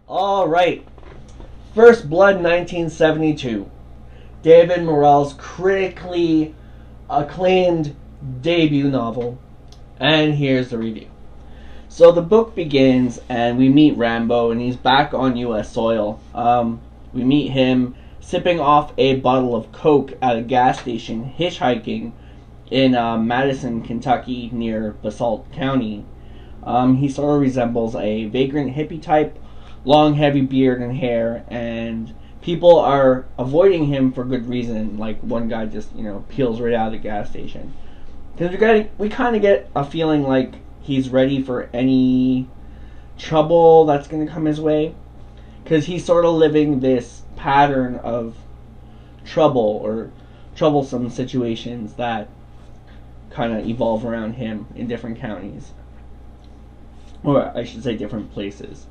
All right. First Blood 1972. David Morrell's critically acclaimed debut novel. And here's the review. So the book begins and we meet Rambo and he's back on US soil. We meet him sipping off a bottle of Coke at a gas station, hitchhiking in Madison, Kentucky near Basalt County. He sort of resembles a vagrant hippie type, long heavy beard and hair, and people are avoiding him for good reason. Like one guy just, peels right out of the gas station. Because we kind of get a feeling like he's ready for any trouble that's going to come his way. Because he's sort of living this pattern of trouble or troublesome situations that kind of evolve around him in different counties. Or I should say different places.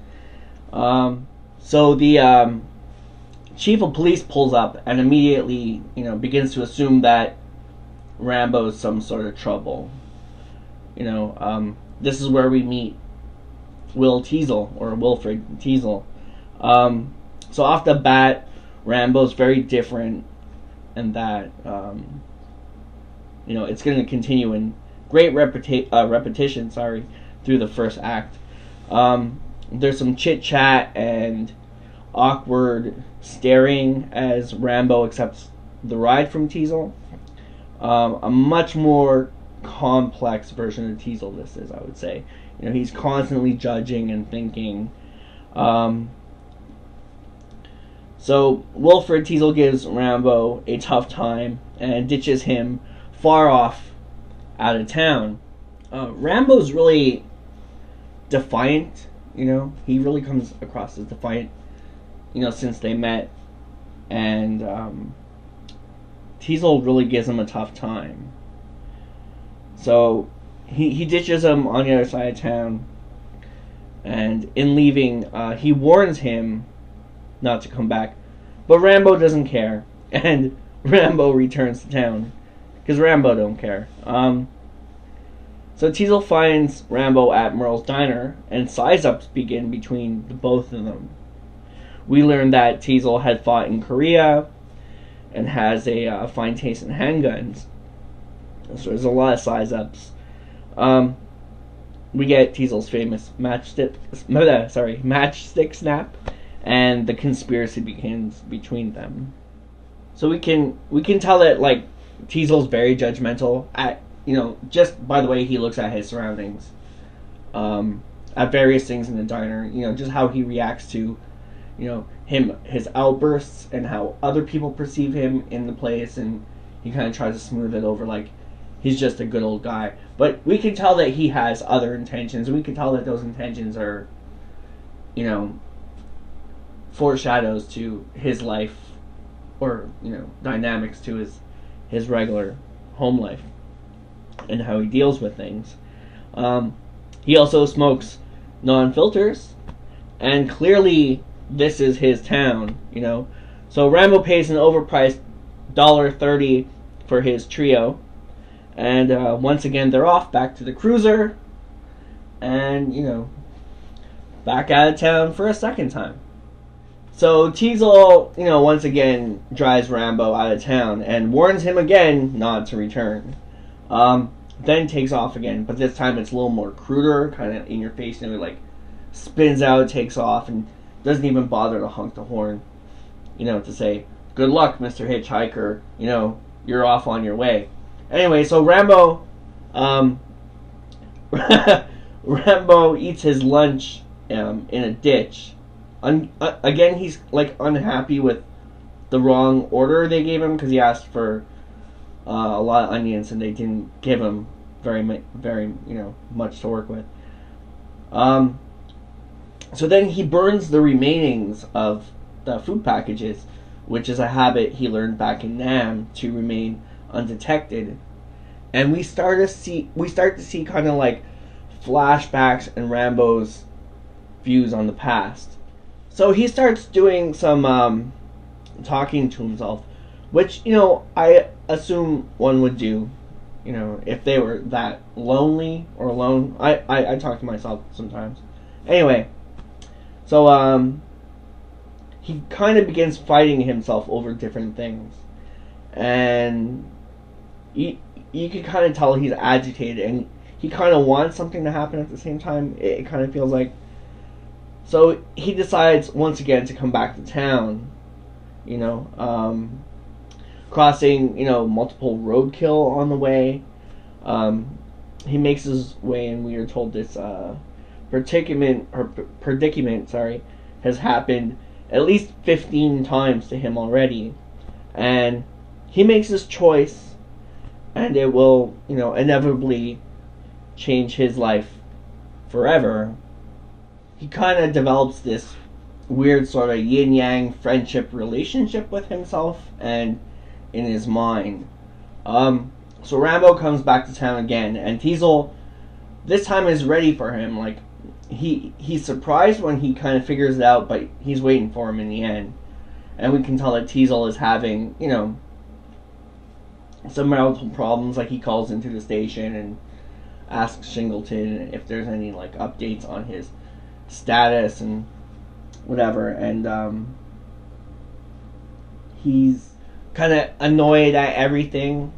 So the chief of police pulls up and immediately, begins to assume that Rambo's some sort of trouble. This is where we meet Will Teasel, or Wilfred Teasel. So off the bat, Rambo's very different, and that it's going to continue in great repetition. Through the first act. There's some chit chat and awkward staring as Rambo accepts the ride from Teasel. A much more complex version of Teasel this is, I would say. He's constantly judging and thinking. So Wilfred Teasel gives Rambo a tough time and ditches him far off out of town. Rambo's really defiant, he really comes across as defiant, since they met, and Teasel really gives him a tough time. So he ditches him on the other side of town, and in leaving, he warns him not to come back, but Rambo doesn't care, and Rambo returns to town, because Rambo don't care. So Teasel finds Rambo at Merle's diner, and size-ups begin between the both of them. We learn that Teasel had fought in Korea and has a fine taste in handguns. So there's a lot of size-ups. We get Teasel's famous matchstick snap, and the conspiracy begins between them. So we can tell that Teasel's very judgmental at just by the way he looks at his surroundings, at various things in the diner, just how he reacts to, his outbursts and how other people perceive him in the place, and he kind of tries to smooth it over like he's just a good old guy. But we can tell that he has other intentions, and we can tell that those intentions are, foreshadows to his life, or, dynamics to his regular home life and how he deals with things. He also smokes non-filters, and clearly this is his town, So Rambo pays an overpriced $1.30 for his trio, and once again they're off back to the cruiser, and back out of town for a second time. So Teasel, once again drives Rambo out of town and warns him again not to return. Then takes off again, but this time it's a little more cruder, kind of in your face, and it spins out, takes off, and doesn't even bother to honk the horn, to say, "Good luck, Mr. Hitchhiker, you're off on your way." Anyway, so Rambo, Rambo eats his lunch in a ditch. Again, he's unhappy with the wrong order they gave him, because he asked for a lot of onions and they didn't give him very much to work with. So then he burns the remainings of the food packages, which is a habit he learned back in Nam to remain undetected. And we start to see kind of flashbacks and Rambo's views on the past. So he starts doing some talking to himself, which I assume one would do, if they were that lonely or alone. I talk to myself sometimes. Anyway, So he kind of begins fighting himself over different things, and you can kind of tell he's agitated, and he kind of wants something to happen at the same time. It kind of feels like. So he decides once again to come back to town, crossing, multiple roadkill on the way. He makes his way, and we are told this predicament, has happened at least 15 times to him already. And he makes his choice, and it will, inevitably change his life forever. He kind of develops this weird sort of yin-yang friendship relationship with himself and in his mind. So Rambo comes back to town again, and Teasel this time is ready for him. Like, he's surprised when he kind of figures it out, but he's waiting for him in the end. And we can tell that Teasel is having, some marital problems. Like, he calls into the station and asks Shingleton if there's any, like, updates on his status and whatever. And he's kind of annoyed at everything,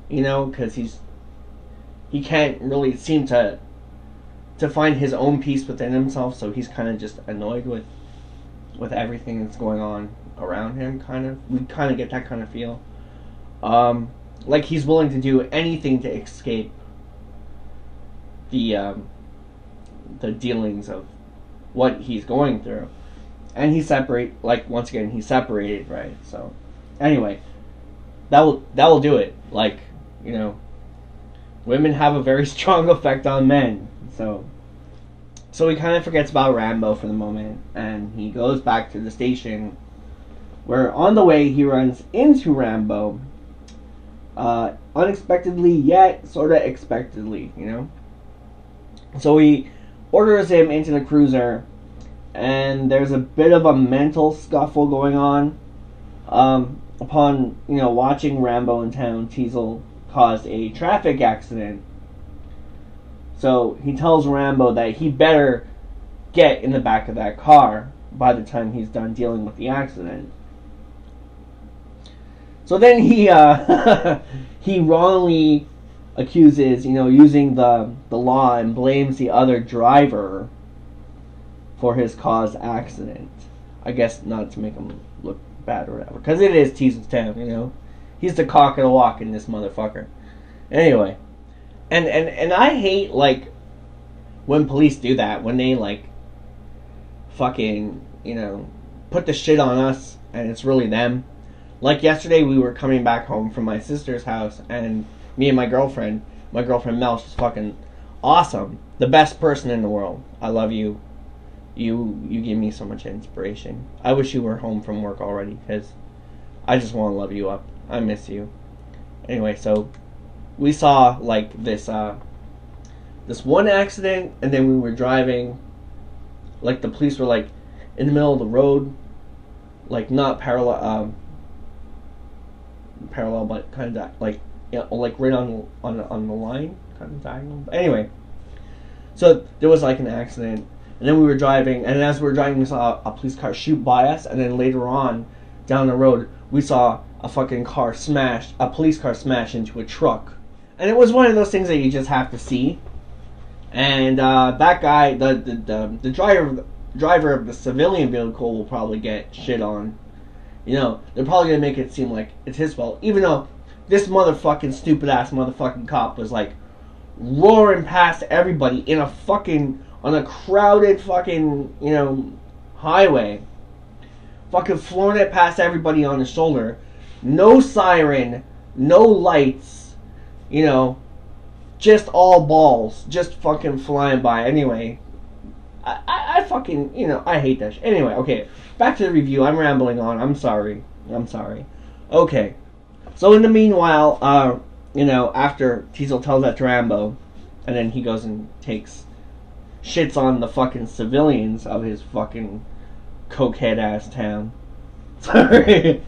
because he can't really seem to find his own peace within himself. So he's kind of just annoyed with everything that's going on around him. We kind of get that kind of feel. Like he's willing to do anything to escape the dealings of what he's going through. And he's separated, right? So anyway, that will do it. Like, women have a very strong effect on men. So he kind of forgets about Rambo for the moment, and he goes back to the station, where on the way he runs into Rambo, unexpectedly yet sort of expectedly, So he orders him into the cruiser, and there's a bit of a mental scuffle going on. Upon, watching Rambo in town, Teasel caused a traffic accident. So he tells Rambo that he better get in the back of that car by the time he's done dealing with the accident. So then he he wrongly accuses, using the law, and blames the other driver for his caused accident. I guess not to make him look bad or whatever, because it is Teasel's town, He's the cock of the walk in this motherfucker. Anyway, and I hate, like, when police do that, when they, like, fucking, put the shit on us, and it's really them. Like, yesterday we were coming back home from my sister's house, and me and my girlfriend Mel, she's fucking awesome. The best person in the world. I love you. You give me so much inspiration. I wish you were home from work already, because I just want to love you up. I miss you. Anyway, so we saw, like, this one accident, and then we were driving. Like, the police were, like, in the middle of the road, like, not parallel, but kind of like, like right on the line, kind of diagonal. But anyway, so there was, like, an accident, and then we were driving, and as we were driving, we saw a police car shoot by us, and then later on down the road, we saw a police car smash into a truck. And it was one of those things that you just have to see. And that guy, the driver of the civilian vehicle, will probably get shit on. They're probably gonna make it seem like it's his fault, even though this motherfucking stupid ass motherfucking cop was, like, roaring past everybody on a crowded fucking, highway. Fucking flooring it past everybody on his shoulder. No siren, no lights, just all balls, just fucking flying by. Anyway, I fucking, I hate that shit. Anyway, okay, back to the review. I'm rambling on. I'm sorry. Okay, so in the meanwhile, after Teasel tells that to Rambo, and then he goes and shits on the fucking civilians of his fucking cokehead ass town. Sorry.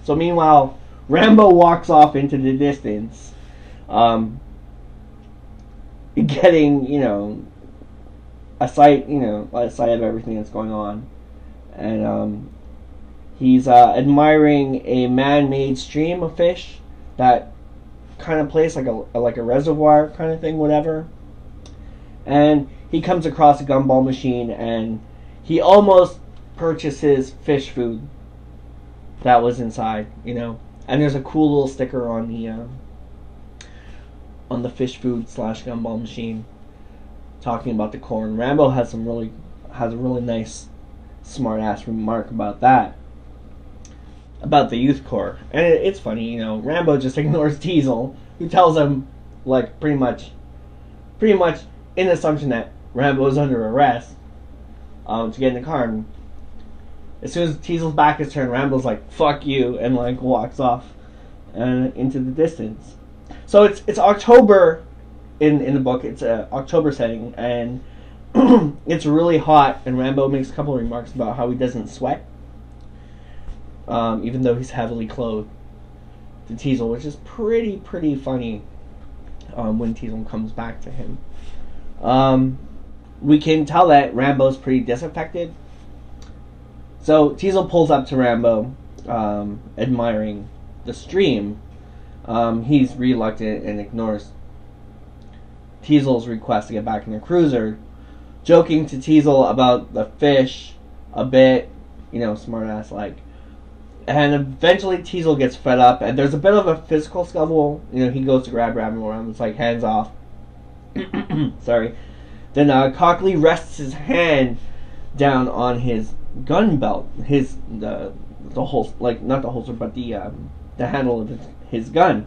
So meanwhile, Rambo walks off into the distance, getting, sight, a sight of everything that's going on, and he's admiring a man-made stream of fish that kind of place like a reservoir kind of thing, whatever. And he comes across a gumball machine, and he almost purchases fish food that was inside, And there's a cool little sticker on the fish food / gumball machine talking about the corn. Rambo has a really nice, smart ass remark about that, about the youth corps, and it's funny. Rambo just ignores Teasel, who tells him, like, pretty much in assumption that Rambo is under arrest, to get in the car. And as soon as Teasel's back is turned, Rambo's like, "Fuck you," and like walks off and into the distance. So it's October in the book. It's a October setting, and it's really hot. And Rambo makes a couple of remarks about how he doesn't sweat, even though he's heavily clothed, to Teasel, which is pretty funny. When Teasel comes back to him, we can tell that Rambo's pretty disaffected. So Teasel pulls up to Rambo, admiring the stream. He's reluctant and ignores Teasel's request to get back in the cruiser, joking to Teasel about the fish a bit, smart ass like. And eventually Teasel gets fed up, and there's a bit of a physical scuffle. He goes to grab Rambo, and it's like, hands off. Sorry. Then Cockley rests his hand down on his gun belt, the holster, like not the holster, but the handle of his gun.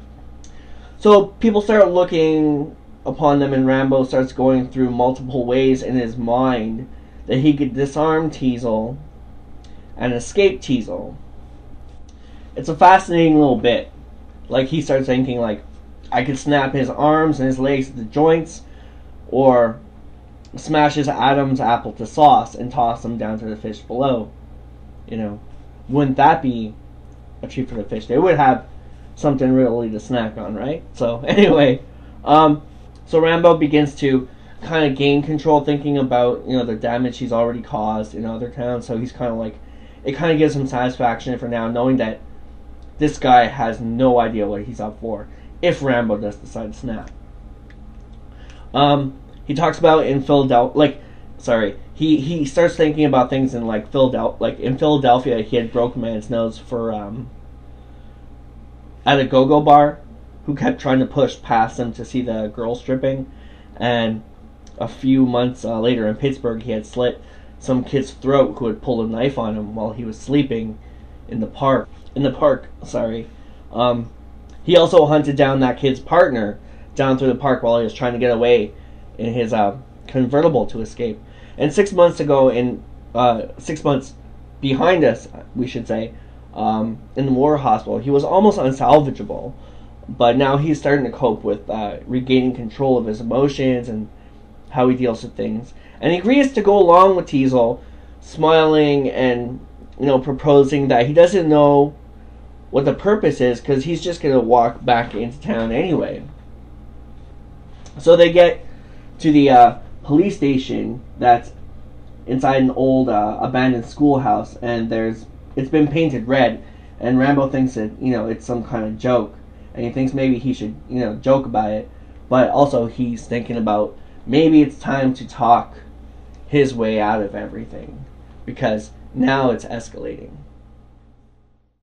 So people start looking upon them, and Rambo starts going through multiple ways in his mind that he could disarm Teasel and escape Teasel. It's a fascinating little bit. Like, he starts thinking, like, I could snap his arms and his legs at the joints, or smash his Adam's apple to sauce and toss them down to the fish below. Wouldn't that be a treat for the fish? They would have something really to snack on, right? So anyway, so Rambo begins to kind of gain control, thinking about the damage he's already caused in other towns. So he's kind of like, it kind of gives him satisfaction for now, knowing that this guy has no idea what he's up for if Rambo does decide to snap. He talks about in Philadelphia, he starts thinking about things in Philadelphia. Like in Philadelphia, he had broken a man's nose for at a go-go bar, who kept trying to push past him to see the girl stripping, and a few months later in Pittsburgh, he had slit some kid's throat who had pulled a knife on him while he was sleeping in the park. He also hunted down that kid's partner down through the park while he was trying to get away in his convertible to escape. And 6 months ago, 6 months behind us, we should say, in the war hospital, he was almost unsalvageable. But now he's starting to cope with regaining control of his emotions and how he deals with things. And he agrees to go along with Teasel, smiling and proposing that he doesn't know what the purpose is, because he's just going to walk back into town anyway. So they get to the police station that's inside an old abandoned schoolhouse, and it's been painted red, and Rambo thinks that it's some kind of joke, and he thinks maybe he should joke about it, but also he's thinking about maybe it's time to talk his way out of everything, because now it's escalating.